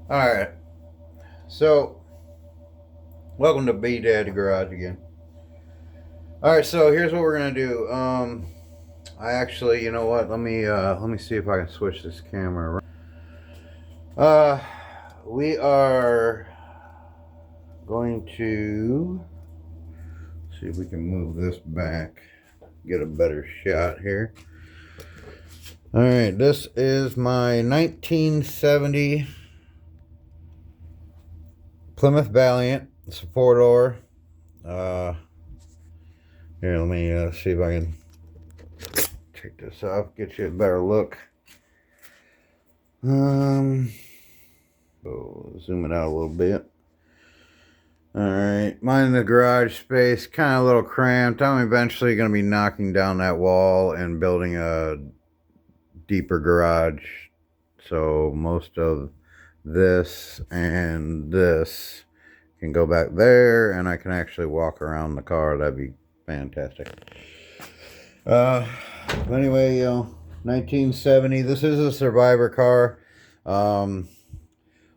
All right. So, welcome to B Dad Garage again. All right. So here's what we're gonna do. I actually, you know what? Let me see if I can switch this camera around. Uh, we are going to see if we can move this back, get a better shot here. All right. This is my 1970 Plymouth Valiant. It's a four door. Uh, Here, let me see if I can take this off, get you a better look. Um, zoom it out a little bit. All right, mine in the garage space, kind of a little cramped. I'm eventually going to be knocking down that wall and building a deeper garage. So most of this and this can go back there, and I can actually walk around the car. That'd be fantastic. Uh, anyway, 1970. This is a survivor car. Um,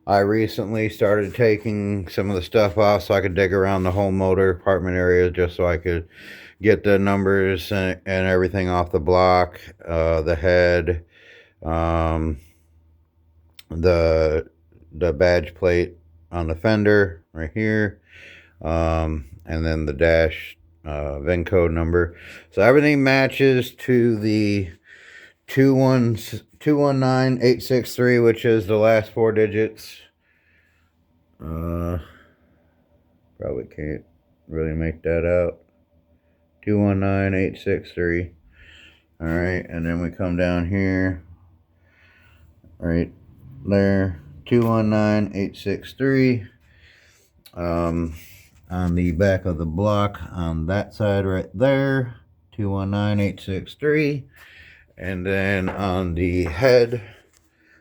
I recently started taking some of the stuff off so I could dig around the whole motor compartment area just so I could get the numbers and everything off the block, the head, um, the badge plate on the fender right here, and then the dash VIN code number. So everything matches to the 219863, which is the last four digits. Probably can't really make that out. 219863. All right, and then we come down here, right there, 219863. On the back of the block on that side right there, 219863. And then on the head,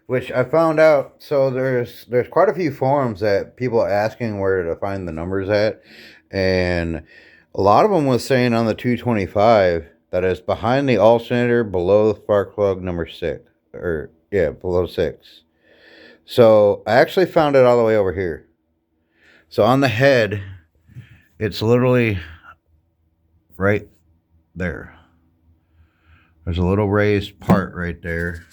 which I found out, so there's quite a few forums that people are asking where to find the numbers at, and a lot of them was saying on the 225 that it's behind the alternator below the spark plug number 6, or yeah, below 6. So I actually found it all the way over here. So on the head, it's literally right there. There's a little raised part right there.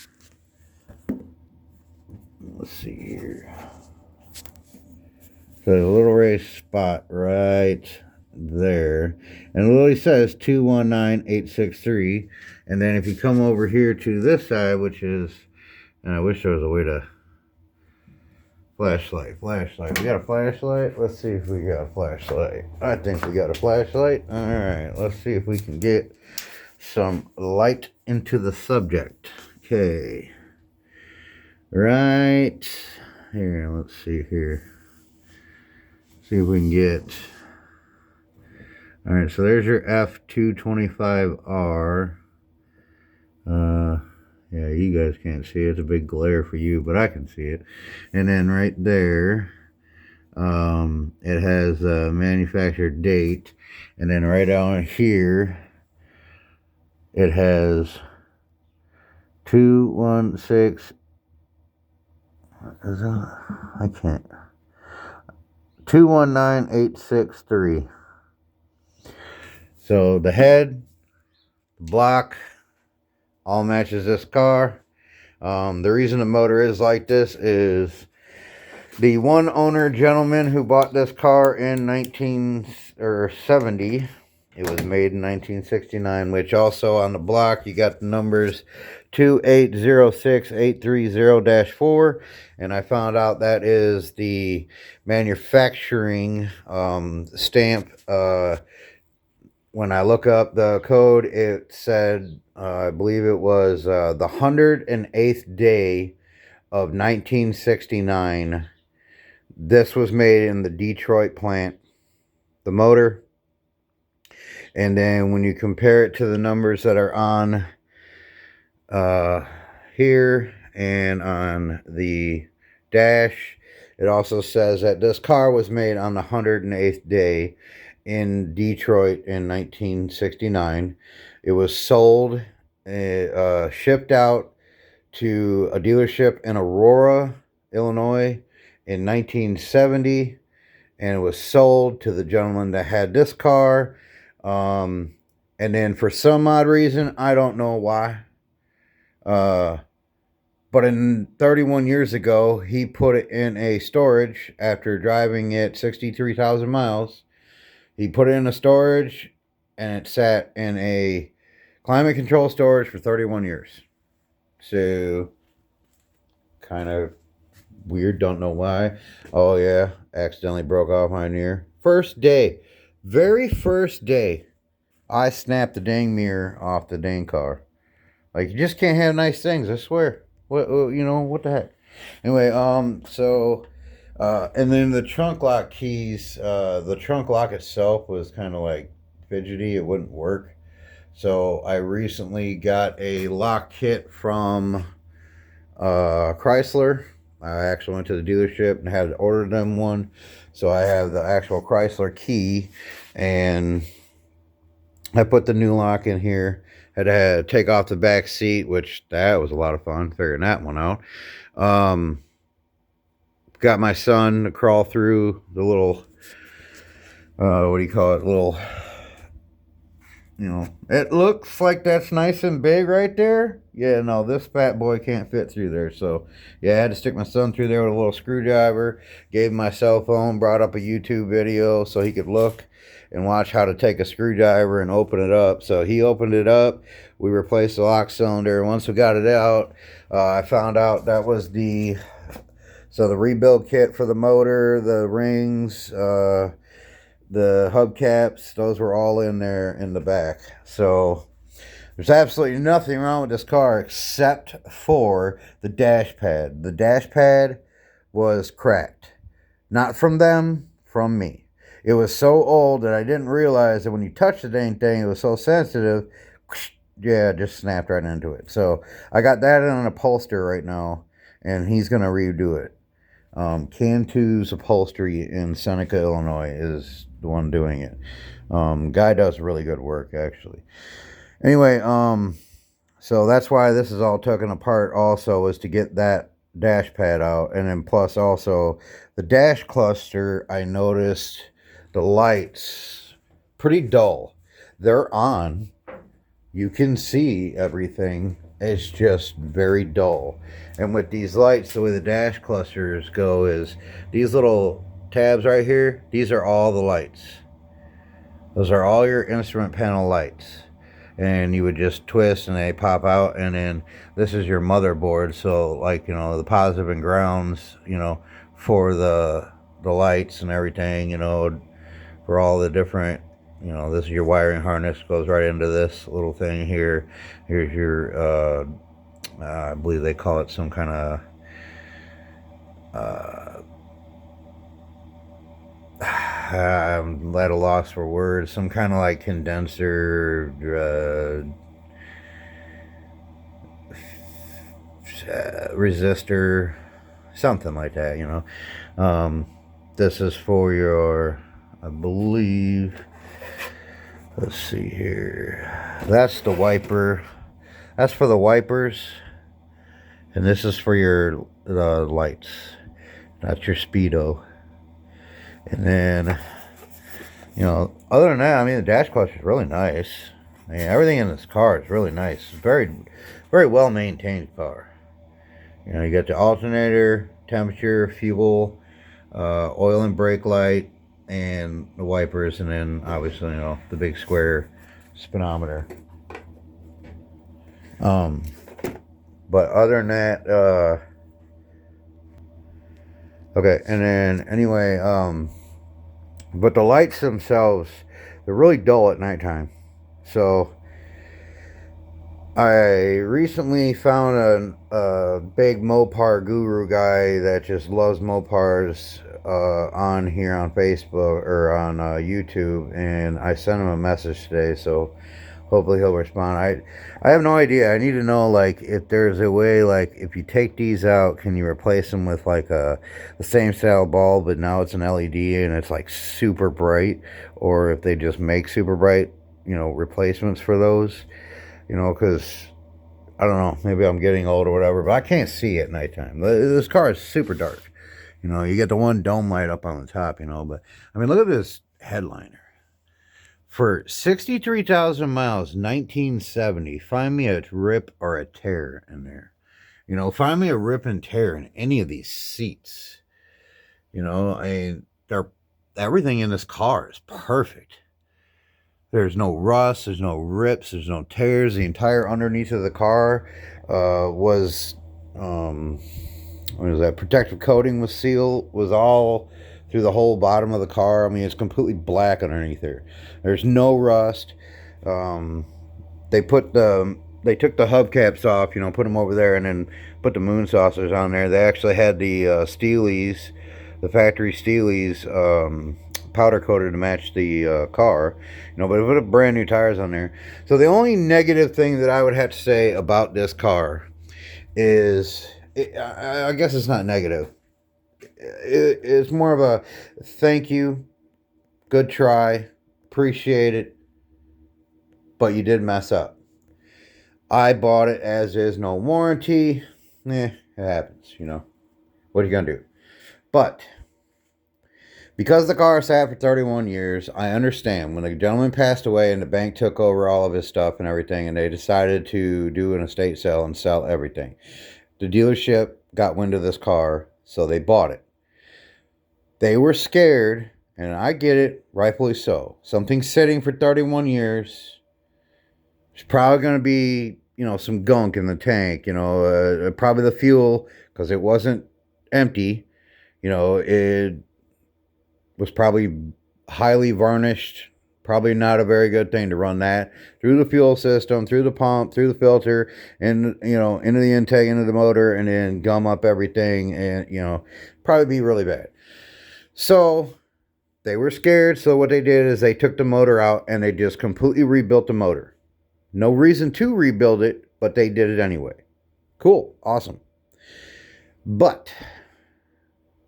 Let's see here. So a little raised spot right there. And it literally says 219863. And then if you come over here to this side, which is, and I wish there was a way to, flashlight. We got a flashlight? Let's see if we got a flashlight. I think we got a flashlight. All right, let's see if we can get some light into the subject. Okay. Right here, let's see here. See if we can get. All right, so there's your F225R. Yeah, you guys can't see it. It's a big glare for you, but I can see it. And then right there, it has a manufacturer date. And then right down here, it has 216. Is that? I can't. 219863. So the head, the block, all matches this car. The reason the motor is like this is the one owner gentleman who bought this car in 1970. It was made in 1969, which also on the block you got the numbers 2806830-4, and I found out that is the manufacturing stamp. When I look up the code, it said, I believe it was the 108th day of 1969. This was made in the Detroit plant, the motor. And then when you compare it to the numbers that are on here and on the dash, it also says that this car was made on the 108th day in Detroit in 1969. It was sold, shipped out to a dealership in Aurora, Illinois, in 1970, and it was sold to the gentleman that had this car. And then for some odd reason, I don't know why, but in 31 years ago, he put it in a storage after driving it 63,000 miles. He put it in a storage, and it sat in a climate control storage for 31 years. So, kind of weird, don't know why. Oh, yeah, accidentally broke off my mirror. First day, very first day, I snapped the dang mirror off the dang car. Like, you just can't have nice things, I swear. What what the heck? Anyway, and then the trunk lock keys, the trunk lock itself was kind of like fidgety, it wouldn't work. So I recently got a lock kit from Chrysler. I actually went to the dealership and had ordered them one. So I have the actual Chrysler key, and I put the new lock in here. Had to take off the back seat, which that was a lot of fun figuring that one out. Got my son to crawl through the little, what do you call it? Little, it looks like that's nice and big right there. Yeah, no, this fat boy can't fit through there. So, yeah, I had to stick my son through there with a little screwdriver. Gave him my cell phone, brought up a YouTube video so he could look and watch how to take a screwdriver and open it up. So he opened it up. We replaced the lock cylinder. Once we got it out, I found out that was the rebuild kit for the motor, the rings, the hubcaps. Those were all in there in the back. So there's absolutely nothing wrong with this car except for the dash pad. The dash pad was cracked. Not from them, from me. It was so old that I didn't realize that when you touch the dang thing, it was so sensitive. Yeah, it just snapped right into it. So I got that in an upholster right now, and he's going to redo it. Cantu's Upholstery in Seneca, Illinois is the one doing it. Guy does really good work, actually. Anyway, so that's why this is all taken apart also, is to get that dash pad out. And then plus also the dash cluster, I noticed the lights pretty dull. They're on. You can see everything. It's just very dull. And with these lights, the way the dash clusters go is these little tabs right here, these are all the lights. Those are all your instrument panel lights. And you would just twist and they pop out, and then this is your motherboard. So like, the positive and grounds, for the lights and everything, for all the different, this is your wiring harness, goes right into this little thing here. Here's your, I believe they call it some kind of, I'm at a loss for words, some kind of like condenser, resistor, something like that, this is for your, I believe, let's see here, that's the wiper, that's for the wipers, and this is for your lights. That's your speedo. And then, other than that, I mean, the dash cluster is really nice. I mean, everything in this car is really nice. It's very, very well maintained car. You got the alternator, temperature, fuel, oil and brake light, and the wipers, and then obviously, the big square speedometer. But other than that, okay, and then anyway, but the lights themselves, they're really dull at nighttime. So I recently found a big Mopar guru guy that just loves Mopars on here on Facebook or on YouTube, and I sent him a message today, so hopefully he'll respond. I have no idea. I need to know, like, if there's a way, like, if you take these out, can you replace them with like the same style bulb, but now it's an LED and it's like super bright, or if they just make super bright, replacements for those, because I don't know, maybe I'm getting old or whatever, but I can't see at nighttime. This car is super dark. You know, you get the one dome light up on the top, you know, but I mean, look at this headliner. For 63,000 miles, 1970, find me a rip or a tear in there. You know, find me a rip and tear in any of these seats. You know, I mean, they're everything in this car is perfect. There's no rust, there's no rips, there's no tears. The entire underneath of the car was what is that? Protective coating was sealed, was all through the whole bottom of the car. I mean, it's completely black underneath there. There's no rust. Um, they put they took the hubcaps off, you know, put them over there, and then put the moon saucers on there. They actually had the Steelies, the factory Steelies, powder coated to match the car, you know, but they put brand new tires on there. So the only negative thing that I would have to say about this car is, I guess it's not negative. It's more of a thank you, good try, appreciate it, but you did mess up. I bought it as is, no warranty. It happens, you know. What are you going to do? But because the car sat for 31 years, I understand. When the gentleman passed away and the bank took over all of his stuff and everything, and they decided to do an estate sale and sell everything, the dealership got wind of this car, so they bought it. They were scared, and I get it, rightfully so. Something sitting for 31 years, there's probably going to be, you know, some gunk in the tank, you know, probably the fuel, because it wasn't empty. You know, it was probably highly varnished. Probably not a very good thing to run that through the fuel system, through the pump, through the filter, and, you know, into the intake, into the motor, and then gum up everything, and, you know, probably be really bad. So they were scared. So what they did is they took the motor out and they just completely rebuilt the motor. No reason to rebuild it, but they did it anyway. Cool. Awesome. But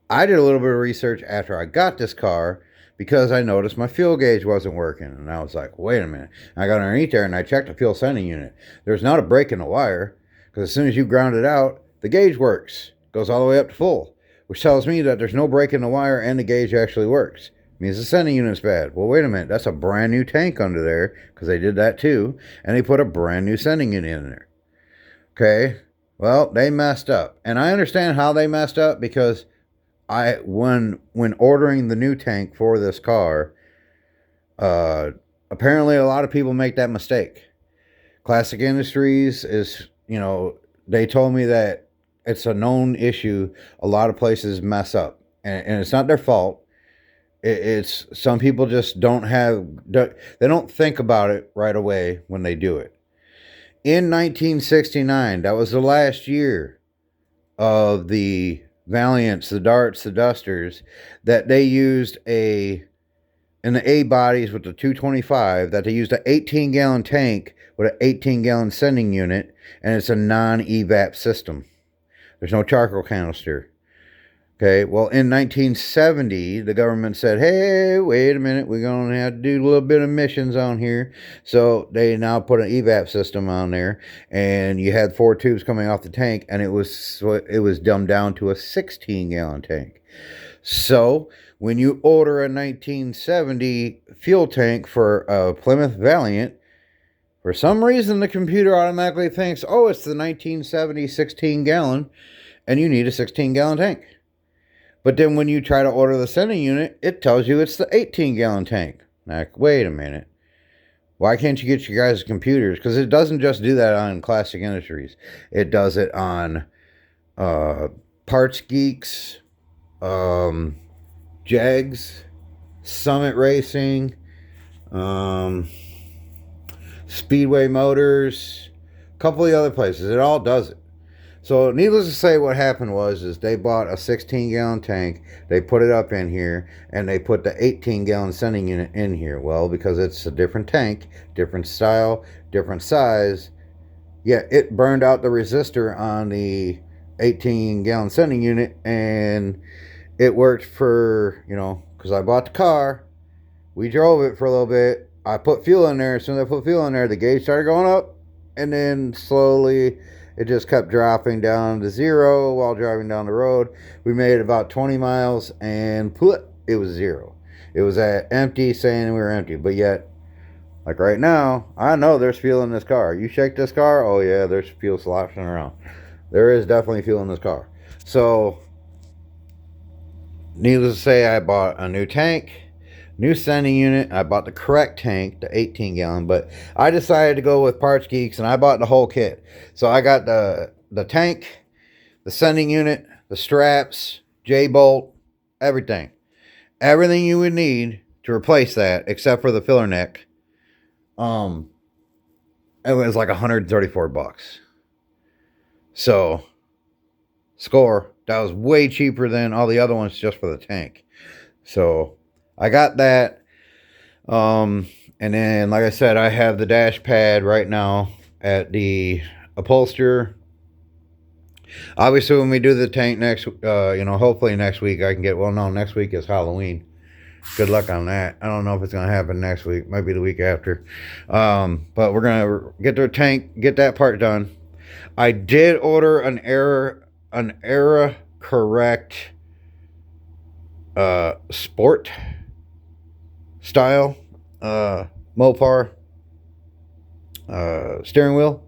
I did a little bit of research after I got this car because I noticed my fuel gauge wasn't working. And I was like, wait a minute. I got underneath there and I checked the fuel sending unit. There's not a break in the wire, because as soon as you ground it out, the gauge works. Goes all the way up to full, which tells me that there's no break in the wire and the gauge actually works. It means the sending unit's bad. Well, wait a minute. That's a brand new tank under there, because they did that too. And they put a brand new sending unit in there. Okay. Well, they messed up. And I understand how they messed up, because when ordering the new tank for this car, apparently a lot of people make that mistake. Classic Industries is, you know, they told me that it's a known issue. A lot of places mess up, and it's not their fault. It's some people just they don't think about it right away when they do it. In 1969, that was the last year of the Valiants, the Darts, the Dusters, that they used in the A bodies with the 225, that they used an 18-gallon tank with an 18-gallon sending unit, and it's a non-evap system. There's no charcoal canister. Okay, well, in 1970, the government said, hey, wait a minute, we're going to have to do a little bit of emissions on here. So they now put an evap system on there, and you had 4 tubes coming off the tank, and it was dumbed down to a 16-gallon tank. So when you order a 1970 fuel tank for a Plymouth Valiant, for some reason the computer automatically thinks, oh, it's the 1970 16-gallon, and you need a 16-gallon tank. But then when you try to order the sending unit, it tells you it's the 18-gallon tank. Like, wait a minute. Why can't you get your guys' computers? Because it doesn't just do that on Classic Industries. It does it on Parts Geeks, Jags, Summit Racing, Speedway Motors, a couple of the other places. It all does it. So needless to say, what happened was they bought a 16-gallon tank, they put it up in here, and they put the 18-gallon sending unit in here. Well, because it's a different tank, different style, different size, yeah, it burned out the resistor on the 18-gallon sending unit, and it worked for, you know, because I bought the car, we drove it for a little bit, I put fuel in there. As soon as I put fuel in there, the gauge started going up, and then slowly it just kept dropping down to 0 while driving down the road. We made about 20 miles and it was 0. It was at empty, saying we were empty, but yet, like right now, I know there's fuel in this car. You shake this car, oh yeah, there's fuel sloshing around. There is definitely fuel in this car. So, needless to say, I bought a new tank, new sending unit. I bought the correct tank, the 18 gallon, but I decided to go with Parts Geeks and I bought the whole kit. So I got the tank, the sending unit, the straps, J-bolt, everything. Everything you would need to replace that, except for the filler neck. It was like $134. So, score, that was way cheaper than all the other ones just for the tank. So, I got that. And then, like I said, I have the dash pad right now at the upholsterer. Obviously, when we do the tank next, hopefully next week I can get, well, no, next week is Halloween. Good luck on that. I don't know if it's going to happen next week. Might be the week after. But we're going to get the tank, get that part done. I did order an error correct sport style Mopar steering wheel.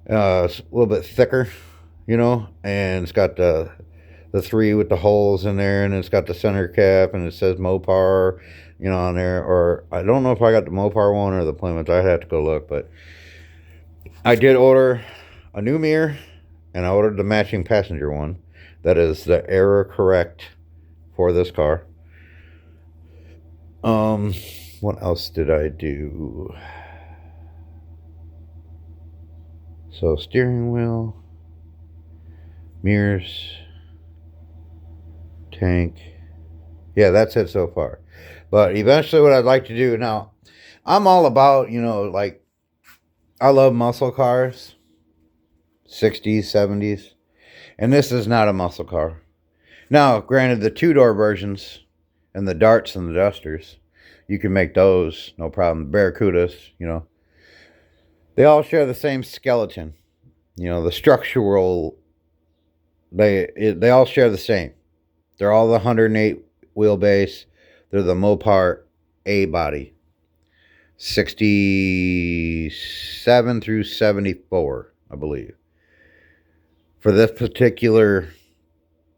It's a little bit thicker, and it's got the 3 with the holes in there, and it's got the center cap, and it says Mopar, on there. Or I don't know if I got the Mopar one or the Plymouth. I'd have to go look, but I did order a new mirror, and I ordered the matching passenger one. That is the error correct for this car. What else did I do? So steering wheel, mirrors, tank. Yeah, that's it so far. But eventually what I'd like to do now, I'm all about, like, I love muscle cars, 60s, 70s. And this is not a muscle car. Now, granted, the 2-door versions and the Darts and the Dusters, you can make those, no problem. Barracudas, they all share the same skeleton. The structural, they all share the same. They're all the 108 wheelbase. They're the Mopar A body. 67 through 74, I believe. For this particular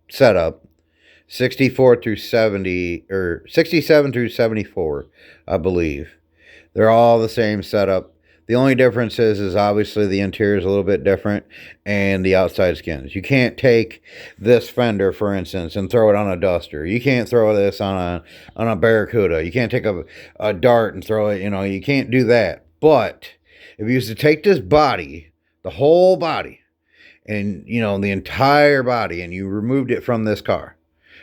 setup, 64 through 70, or 67 through 74, I believe. They're all the same setup. The only difference is obviously the interior is a little bit different and the outside skins. You can't take this fender, for instance, and throw it on a Duster. You can't throw this on a Barracuda. You can't take a Dart and throw it, you can't do that. But if you used to take this body, the whole body, and, the entire body, and you removed it from this car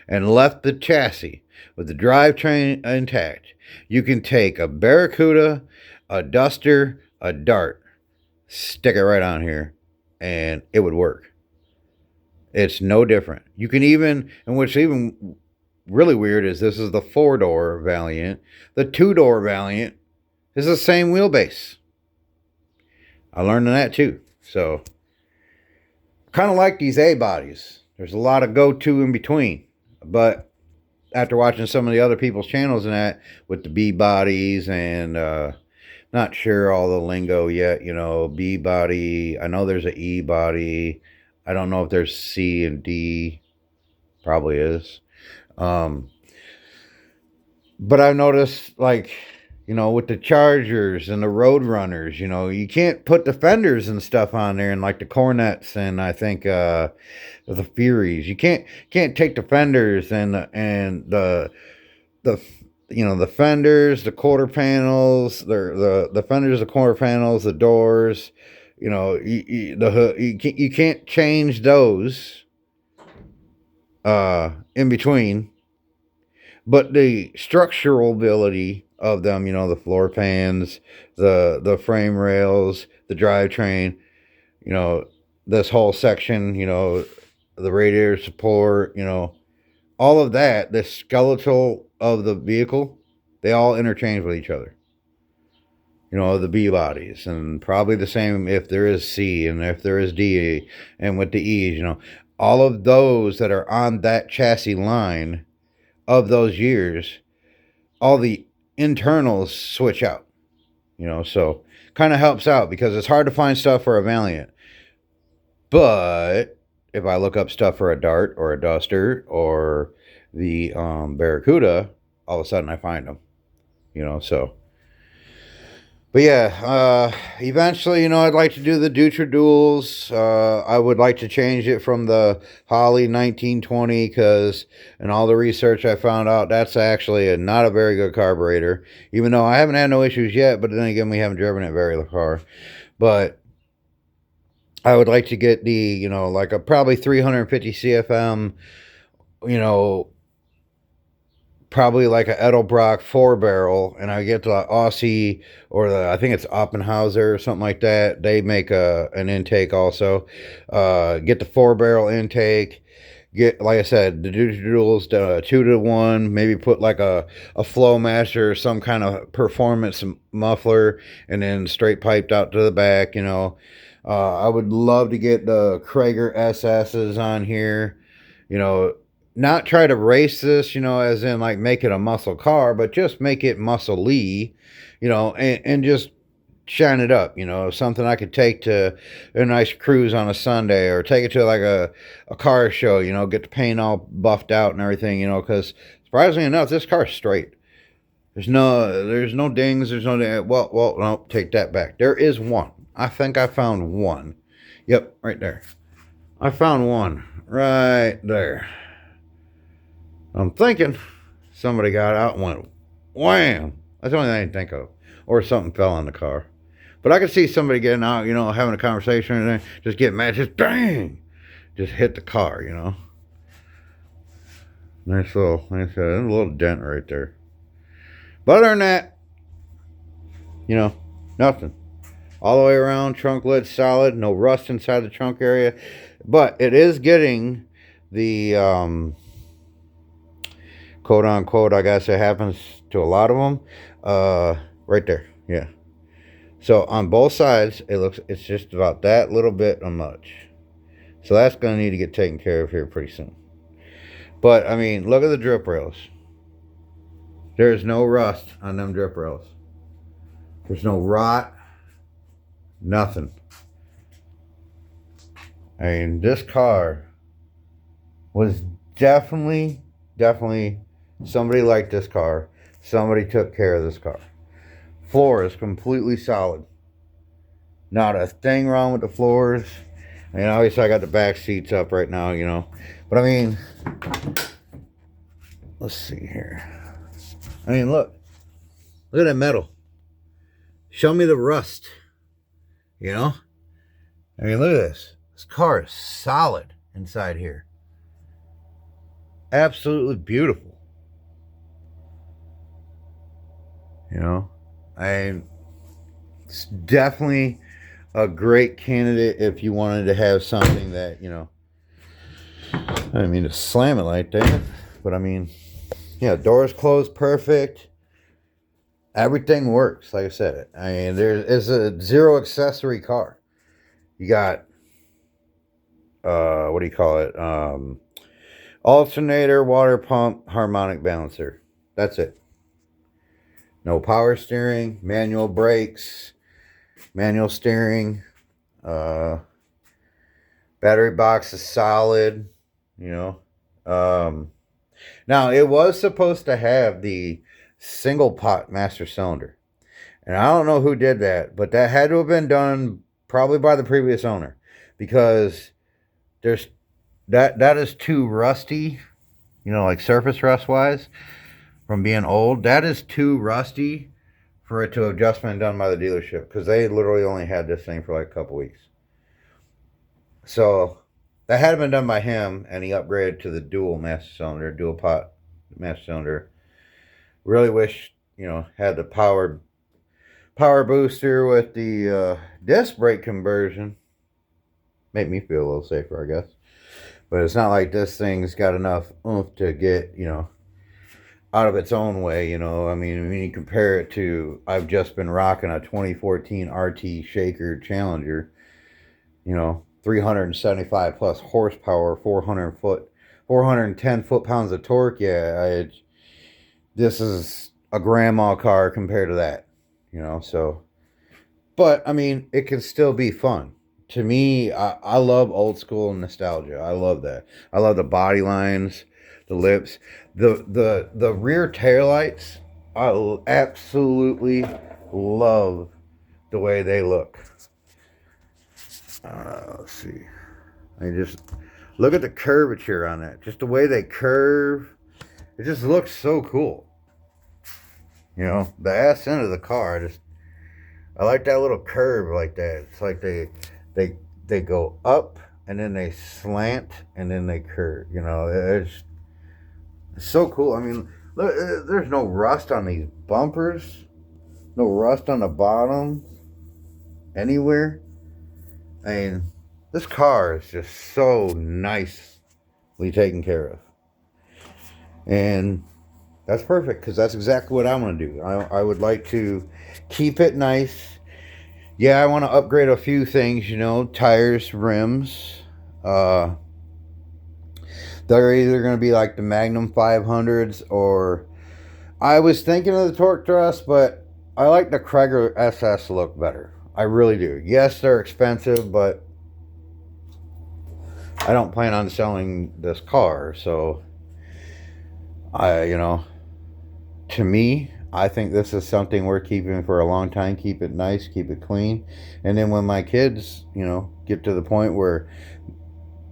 and left the chassis with the drivetrain intact, you can take a Barracuda, a Duster, a Dart, stick it right on here, and it would work. It's no different. You can even, and what's even really weird is this is the 4-door Valiant. The 2-door Valiant is the same wheelbase. I learned that too. So, kind of like these A bodies. There's a lot of go-to in between. But after watching some of the other people's channels and that, with the B bodies and not sure all the lingo yet, B body. I know there's an E body. I don't know if there's C and D. Probably is. But I've noticed, like, with the Chargers and the Road Runners, you can't put the fenders and stuff on there, and like the Cornets and I think the Furies. You can't take the fenders and the the fenders, the quarter panels, the fenders, the quarter panels, the doors, the hood. You can't change those in between. But the structural ability of them, the floor pans, the frame rails, the drivetrain, this whole section, the radiator support, all of that, the skeletal of the vehicle, they all interchange with each other. you know, the B bodies, and probably the same if there is C and if there is D, and with the E's, you know, all of those that are on that chassis line of those years, all the internals switch out, you know, so kind of helps out because it's hard to find stuff for a Valiant. But if I look up stuff for a Dart or a Duster or the Barracuda, all of a sudden I find them, you know, so. But yeah, eventually, you know, I'd like to do the Dutra duels. I would like to change it from the Holly 1920 because in all the research I found out that's actually not a very good carburetor. Even though I haven't had no issues yet, but then again, we haven't driven it very far. But I would like to get the, you know, like a probably 350 CFM, you know, probably like a Edelbrock 4-barrel, and I get the Aussie or the, I think it's Oppenhauser or something like that. They make an intake also. Get the 4-barrel intake. Get, like I said, the duals 2-to-1. Maybe put like a Flowmaster or some kind of performance muffler, and then straight piped out to the back. You know, I would love to get the Krager SS's on here. You know, not try to race this, you know, as in like make it a muscle car, but just make it muscle-y, you know, and just shine it up, you know, something I could take to a nice cruise on a Sunday or take it to like a car show, you know, get the paint all buffed out and everything, you know, because surprisingly enough, this car's straight. There's no dings, there's no, well, no, take that back. There is one. I think I found one. Yep, right there. I found one right there. I'm thinking somebody got out and went, wham. That's the only thing I can think of. Or something fell on the car. But I could see somebody getting out, you know, having a conversation and then just get mad, just bang, just hit the car, you know. Nice little, like I said, a little dent right there. But other than that, you know, nothing. All the way around, trunk lid solid, no rust inside the trunk area. But it is getting the, quote unquote, I guess it happens to a lot of them. Right there, yeah. So on both sides, it's just about that little bit of much. So that's going to need to get taken care of here pretty soon. But I mean, look at the drip rails. There's no rust on them drip rails. There's no rot. Nothing. I mean, this car was definitely somebody liked this car. Somebody took care of this car. Floor is completely solid. Not a thing wrong with the floors. And obviously I got the back seats up right now, you know. But I mean, let's see here. I mean, look at that metal. Show me the rust. You know? I mean, look at this. This car is solid inside here. Absolutely beautiful. You know? It's definitely a great candidate if you wanted to have something that, you know, I didn't mean to slam it like that, but I mean, yeah, doors closed perfect. Everything works, like I said. I mean, there is a zero accessory car. You got, what do you call it? Alternator, water pump, harmonic balancer. That's it. No power steering, manual brakes, manual steering. Battery box is solid, you know. Now, it was supposed to have the single pot master cylinder. And I don't know who did that, but that had to have been done probably by the previous owner. Because there's that is too rusty, you know, like surface rust wise, from being old. That is too rusty for it to have just been done by the dealership, because they literally only had this thing for like a couple weeks. So that had been done by him, and he upgraded to the dual master cylinder, dual pot master cylinder. Really wish, you know, had the power booster with the disc brake conversion. Make me feel a little safer, I guess. But it's not like this thing's got enough oomph to get, you know, out of its own way, you know. I mean, when you compare it to, I've just been rocking a 2014 RT Shaker Challenger, you know, 375 plus horsepower, 410 foot-pounds of torque. Yeah, this is a grandma car compared to that, you know. So, but I mean, it can still be fun. To me, I love old school nostalgia. I love that. I love the body lines, the lips, the rear taillights. Absolutely love the way they look. Let's see. I just look at the curvature on that. Just the way they curve. It just looks so cool. You know, the ass end of the car. I like that little curve like that. It's like they they go up and then they slant and then they curve. You know, it's so cool. I mean, look, there's no rust on these bumpers, no rust on the bottom anywhere. I mean, this car is just so nicely taken care of, and that's perfect because that's exactly what I want to do. I would like to keep it nice. Yeah, I want to upgrade a few things, you know, tires, rims. Uh, they're either going to be like the Magnum 500s, or I was thinking of the Torque Thrust, but I like the Krager SS look better. I really do. Yes, they're expensive, but I don't plan on selling this car, so you know, to me, I think this is something we're keeping for a long time. Keep it nice, keep it clean, and then when my kids, you know, get to the point where,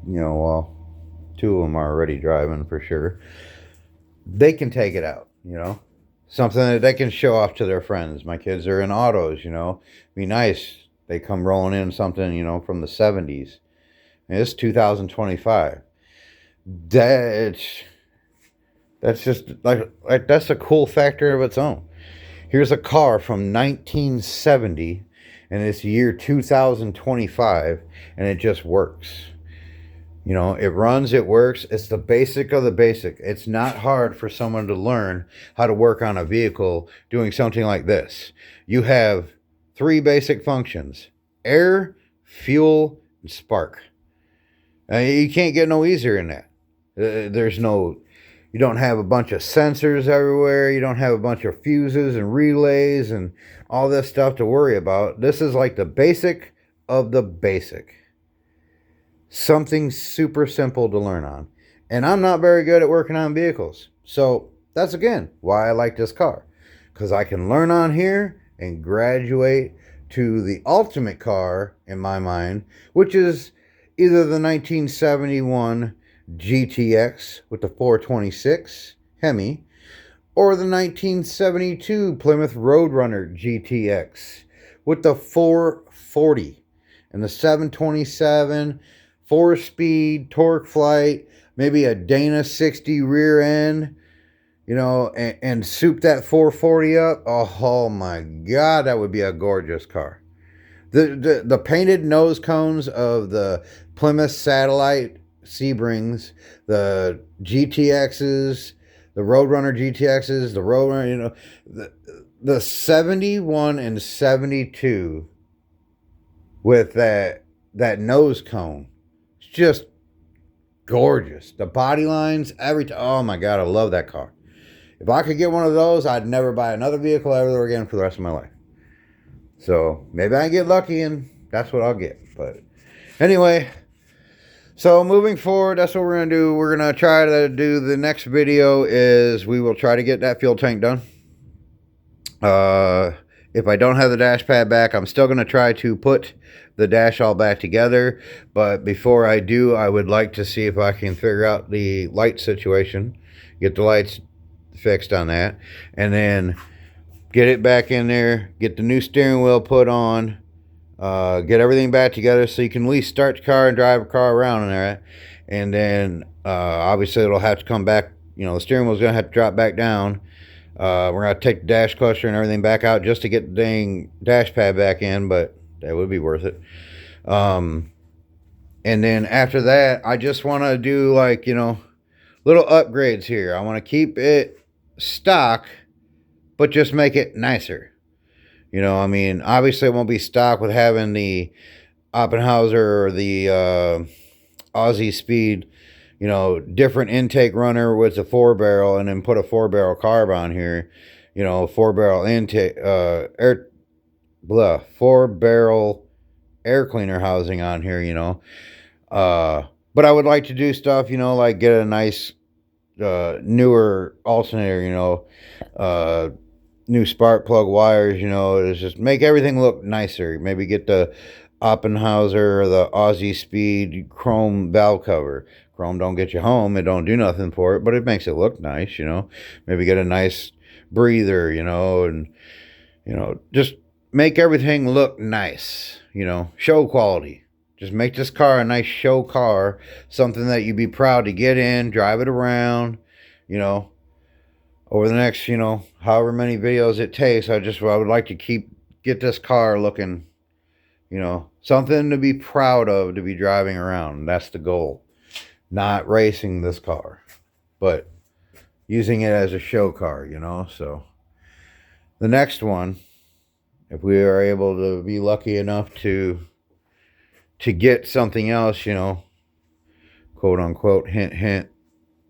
you know, well, two of them are already driving for sure, they can take it out, you know, something that they can show off to their friends. My kids are in autos, you know, be nice. They come rolling in something, you know, from the 70s. And it's 2025. That's That's just like that's a cool factor of its own. Here's a car from 1970 and it's year 2025 and it just works. You know, it runs, it works. It's the basic of the basic. It's not hard for someone to learn how to work on a vehicle doing something like this. You have three basic functions: air, fuel, and spark. You can't get no easier in that. There's no, you don't have a bunch of sensors everywhere. You don't have a bunch of fuses and relays and all this stuff to worry about. This is like the basic of the basic. Something super simple to learn on. And I'm not very good at working on vehicles. So that's again why I like this car. Because I can learn on here and graduate to the ultimate car in my mind, which is either the 1971 GTX with the 426 Hemi, or the 1972 Plymouth Roadrunner GTX with the 440 and the 727 4-speed torque flight, maybe a Dana 60 rear end, you know, and soup that 440 up. Oh my God, that would be a gorgeous car. The painted nose cones of the Plymouth Satellite Sebrings, the GTXs, the Roadrunner GTXs, the Roadrunner, you know, the 71 and 72 with that nose cone. It's just gorgeous. The body lines, everything. Oh my God, I love that car. If I could get one of those, I'd never buy another vehicle ever again for the rest of my life. So maybe I get lucky and that's what I'll get. But anyway, so moving forward, that's what we're going to do. We're going to try to do the next video is we will try to get that fuel tank done. If I don't have the dash pad back, I'm still going to try to put the dash all back together. But before I do, I would like to see if I can figure out the light situation. Get the lights fixed on that. And then get it back in there. Get the new steering wheel put on. Get everything back together so you can at least start the car and drive a car around in there. And then obviously it'll have to come back. You know, the steering wheel's going to have to drop back down. We're going to take the dash clutcher and everything back out just to get the dang dash pad back in, but that would be worth it. And then after that, I just want to do like, you know, little upgrades here. I want to keep it stock, but just make it nicer. You know, I mean, obviously it won't be stock with having the Oppenhauser or the Aussie Speed, you know, different intake runner with a 4 barrel, and then put a 4 barrel carb on here, you know, 4 barrel intake, air, blah, 4 barrel air cleaner housing on here, you know. But I would like to do stuff, you know, like get a nice, newer alternator, you know, new spark plug wires, you know, is just make everything look nicer. Maybe get the Oppenhauser or the Aussie Speed chrome valve cover. Chrome don't get you home. It don't do nothing for it, but it makes it look nice, you know. Maybe get a nice breather, you know, and, you know, just make everything look nice, you know, show quality. Just make this car a nice show car, something that you'd be proud to get in, drive it around, you know, over the next, you know, however many videos it takes. I would like to get this car looking, you know, something to be proud of, to be driving around. That's the goal. Not racing this car, but using it as a show car, you know. So the next one, if we are able to be lucky enough to get something else, you know, quote unquote, hint hint,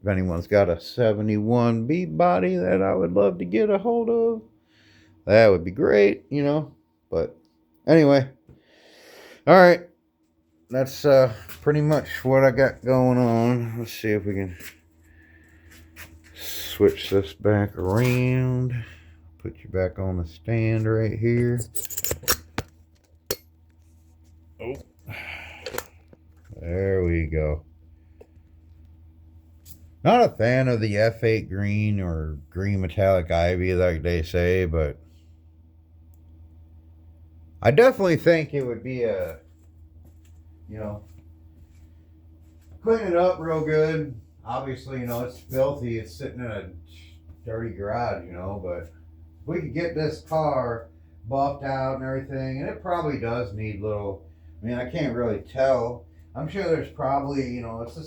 if anyone's got a 71 B body that I would love to get a hold of, that would be great, you know. But anyway, all right, that's pretty much what I got going on. Let's see if we can switch this back around. Put you back on the stand right here. Oh, there we go. Not a fan of the F8 green or green metallic ivy like they say, but I definitely think it would be a, you know, clean it up real good. Obviously, you know, it's filthy. It's sitting in a dirty garage, you know, but if we could get this car buffed out and everything, and it probably does need little, I mean, I can't really tell. I'm sure there's probably, you know, it's a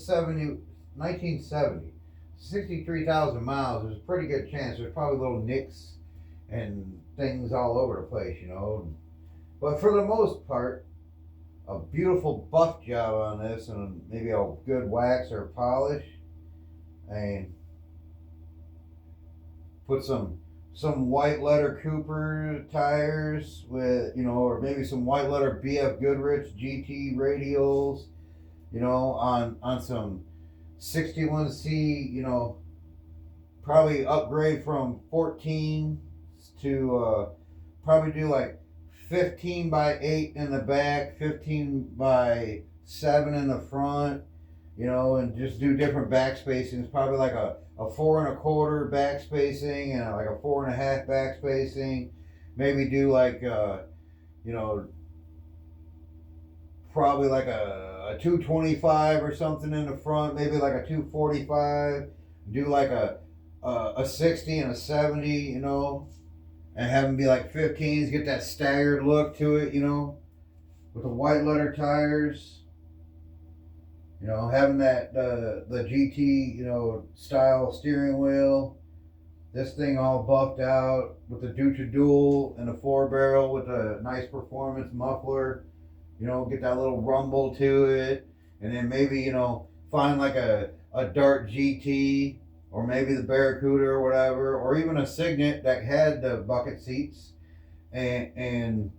1970, 63,000 miles. There's a pretty good chance there's probably little nicks and things all over the place, you know. But for the most part, a beautiful buff job on this, and maybe a good wax or polish, and put some white letter Cooper tires with, you know, or maybe some white letter BF Goodrich GT radials, you know, on some 61C, you know, probably upgrade from 14 to probably do like 15 by 8 in the back, 15 by 7 in the front, you know, and just do different back spacings. Probably like a 4 1/4 back spacing and like a 4 1/2 back spacing. Maybe do like, you know, probably like a 225 or something in the front, maybe like a 245. Do like a 60 and a 70, you know, and have them be like 15s, get that staggered look to it, you know, with the white letter tires, you know, having that the GT, you know, style steering wheel, this thing all buffed out with the Dutra Dual and a 4 barrel with a nice performance muffler, you know, get that little rumble to it, and then maybe, you know, find like a Dart GT, or maybe the Barracuda or whatever, or even a Signet that had the bucket seats, and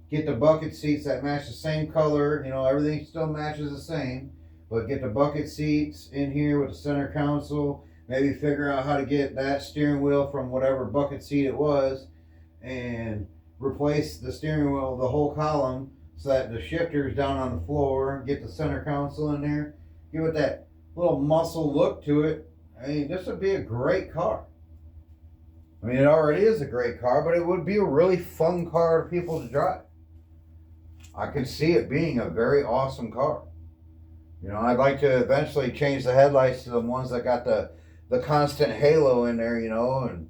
get the bucket seats that match the same color, you know, everything still matches the same, but get the bucket seats in here with the center console, maybe figure out how to get that steering wheel from whatever bucket seat it was, and replace the steering wheel, the whole column, so that the shifter's down on the floor, get the center console in there, give it that little muscle look to it. I mean, this would be a great car. I mean, it already is a great car, but it would be a really fun car for people to drive. I could see it being a very awesome car. You know, I'd like to eventually change the headlights to the ones that got the constant halo in there, you know, and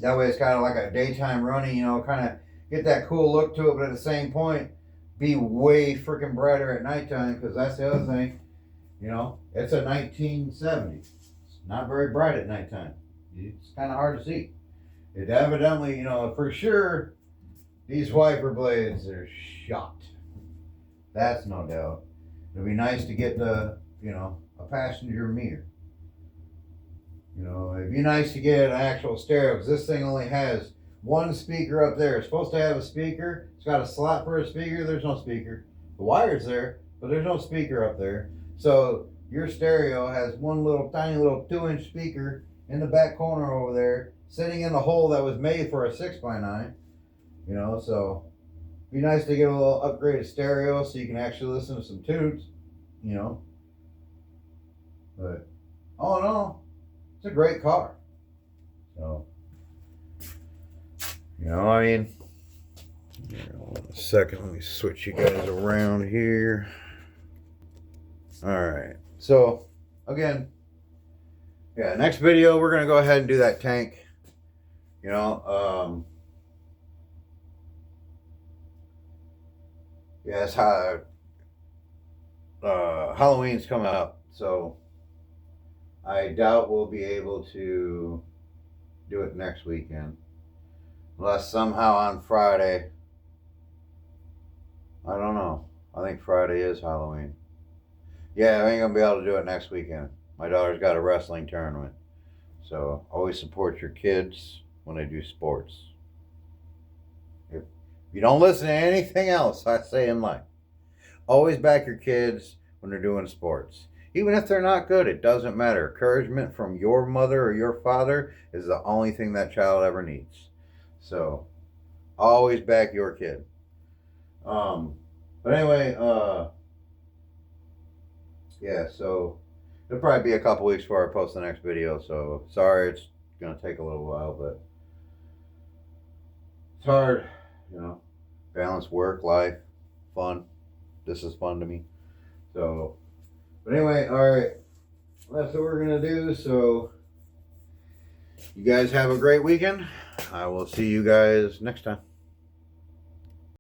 that way it's kind of like a daytime running, you know, kind of get that cool look to it, but at the same point, be way freaking brighter at nighttime, because that's the other thing. You know, it's a 1970. It's not very bright at nighttime. It's kind of hard to see. It evidently, you know, for sure, these wiper blades are shot. That's no doubt. It'd be nice to get the, you know, a passenger mirror. You know, it'd be nice to get an actual stereo, because this thing only has one speaker up there. It's supposed to have a speaker. It's got a slot for a speaker. There's no speaker. The wire's there, but there's no speaker up there. So your stereo has one little tiny little 2-inch speaker in the back corner over there, sitting in the hole that was made for a 6x9. You know, so it'd be nice to get a little upgraded stereo so you can actually listen to some tunes. You know, but all in all, it's a great car. So, you know, I mean, hold on a second, let me switch you guys around here. All right, so again, yeah, next video we're gonna go ahead and do that tank. You know, yeah, it's how Halloween's coming up, so I doubt we'll be able to do it next weekend. Unless somehow on Friday, I don't know. I think Friday is Halloween. Yeah, I ain't gonna be able to do it next weekend. My daughter's got a wrestling tournament. So always support your kids when they do sports. If you don't listen to anything else I say in life, always back your kids when they're doing sports. Even if they're not good, it doesn't matter. Encouragement from your mother or your father is the only thing that child ever needs. So, always back your kid. But anyway, yeah, so it'll probably be a couple weeks before I post the next video. So, sorry, it's going to take a little while, but it's hard, you know, balance work, life, fun. This is fun to me. So, but anyway, all right, that's what we're going to do. So, you guys have a great weekend. I will see you guys next time.